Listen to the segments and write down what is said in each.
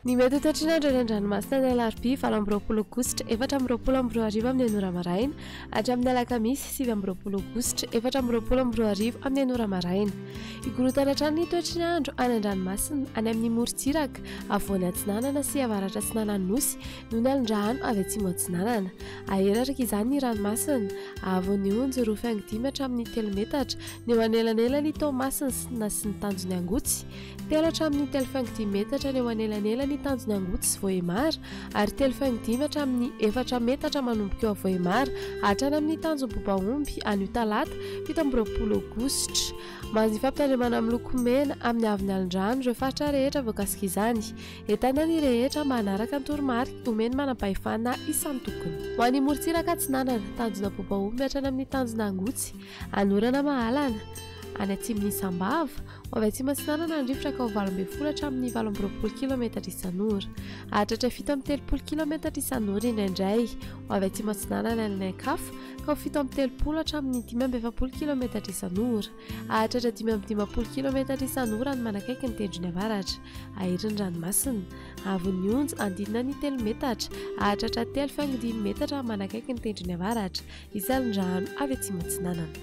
Ny mety ho toetr'andro eny an-dranomasina ny alarobia 20 aogositra 4:20 amin'ny anora maraina hatramin'ny alakamisy 7 aogositra 4:20 amin'ny anora maraina. Ikorotana hatrany ny toetr'andro any an-dranomasina any amin'ny morontsiraka avoany atsinanana sy avaratra atsinanana nosy no ny alin-drano avy atsimo atsinanana. Aheraraka izany ny ranomasina avoan'ny onjy 5 hatramin'ny 3 metatra ny eo anelanelany tao-masina sy ny tanjony angotsy, 3 hatramin'ny 3.5 metatra ny eo anelanelany tanjony angotsy sy vohemara ary 3.5 hatramin'ny 4 metatra manomboka eo vohemara hatrany amin'ny tanjony bobaomby anio talata 17 aogositra. Mahazo ny fampitandremana amin'ny loko mena amin'ny aviny alin-drano ireo faritra rehetra voakasika izany. Entana ny rehetra mba hanaraka ny toromarika omeny manam-pahefana isan'ny tokony. Ho an'ny morontsiraka atsinanana tanjona bobaomby hatrany amin'ny tanjona angotsy, anorana mahalana any atsimon'ny Sambava ho avy atsimo atsinanana ny rivotra ka ho 20 hatramin'ny 20 km isan'ora, hahatratra 7 km isan'ora indraindray ho avy atsimo atsinanana ny ankafa ka ho 7 hatramin'ny 5 km isan'ora, hahatratra 5 km isan'ora ny manakaiky ny tendrony avaratra. Aheriny ranomasina avon'ny onjy andinina ny 3 metatra, hahatratra 3.5 metatra manakaiky ny tendrony avaratra, isan'andrano avy atsimo atsinanana.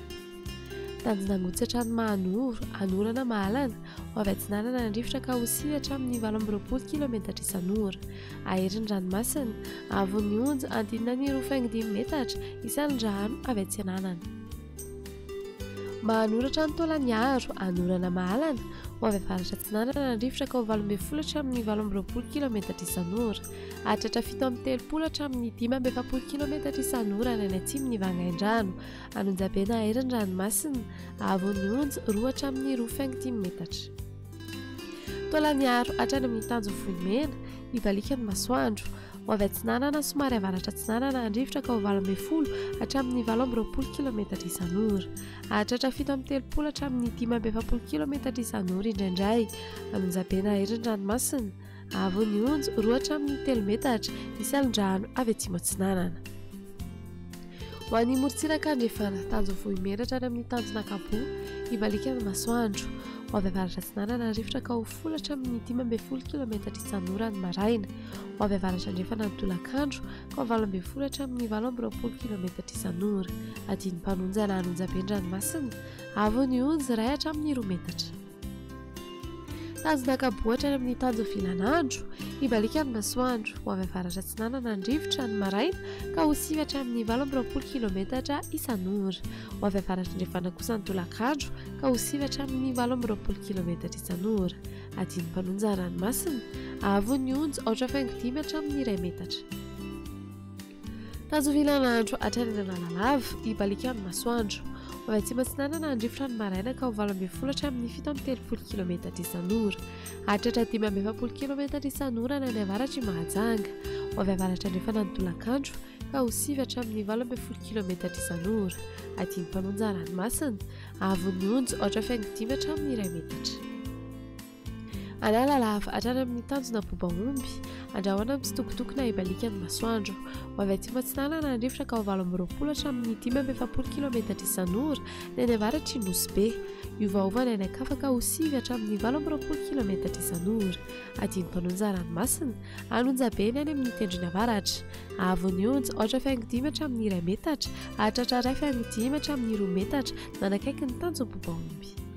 Tanjona angotsy hatrany mahanoro, anorana mahalana ho avy atsinanana ny rivotra ka ho 9 hatramin'ny 20 km isan'ora. Aheriny ranomasina avon'ny onjy andinina ny 5 metatra, isan'andrano avy atsinanana. Mahanoratra ny taolaniaro, anorana mahalana ho avy avaratra atsinanana ny rivotra ka ho 12 hatramin'ny 20 km isan'ora, hahatratra 7 hatramin'ny 15 km isan'ora ny atsimon'ny vangain-drano. Anonjabena aheriny ranomasina avon'ny onjy 2 hatramin'ny 2.5 metatra. Taolaniaro hatrany amin'ny tanjony vohimena ibalika ny masoandro ho avy atsinanana somary avaratra atsinanana ny rivotra ka ho 12 hatramin'ny 18 km isan'ora, hahatratra 17 hatramin'ny 15 km isan'ora indraindray. Anonjabena aheriny ranomasina avon'ny onjy 2 hatramin'ny 3 metatra, isan'andrano avy atsimo atsinanana. Ho an'ny morontsiraka andrefana tanjony vohimena hatrany amin'ny tanjona kapo ibalika ny masoandro ho avy avaratra atsinanana ny rivotra ka ho 10 hatramin'ny 15 km isan'ora ny maraina, ho avy avaratra andrefana ny tolakandro ka ho 12 hatramin'ny 20 km isan'ora. Adiny mpanonjana anonjabeny ranomasina avon'ny onjy 1 hatramin'ny 2 metatra. Tanjona kaboatra amin'ny tanjony VINAN'NY ibalika ny masoandro ho avy avaratra atsinanana ny rivotra ny maraina ka ho 9 hatramin'ny 18 km isan'ora, ho avy avaratra andrefana kosa ny tolakandro ka ho 9 hatramin'ny 18 km isan'ora. Adiny mpanonja ranomasina avon'ny onjy 4.5 hatramin'ny 2 metatra. Tanjona VINAN'NY hatrany analalava ibalika ny masoandro ho avy atsimo atsinanana ny rivotra ny maraina ka ho 12 hatramin'ny 17 km isan'ora, hahatratra 15 km isan'ora ny avaratra mahajanga, ho avy avaratra andrefana ny tolakandro ka ho 9 hatramin'ny 18 km isan'ora. Adiny mpanonja ranomasina avon'ny onjy 4.5 hatramin'ny 2 metatra. Analalava hatrany amin'ny tanjona bobaomby andrahoana amin'ny sitokotokona ibalika ny masoandro ho avy atsimo atsinanana ny rivotra ka ho 20 hatramin'ny 15 km isan'ora ny avaratra nosy be, iovaovana ny ankafa ka ho 9 hatramin'ny 20 km isan'ora. Adiny mpanonja ranomasina anonjabeny any amin'ny tendrony avaratra avon'ny onjy 4.5 hatramin'ny 2 metatra, hahatratra 2.5 hatramin'ny 2 metatra manakaiky ny tanjona bobaomby.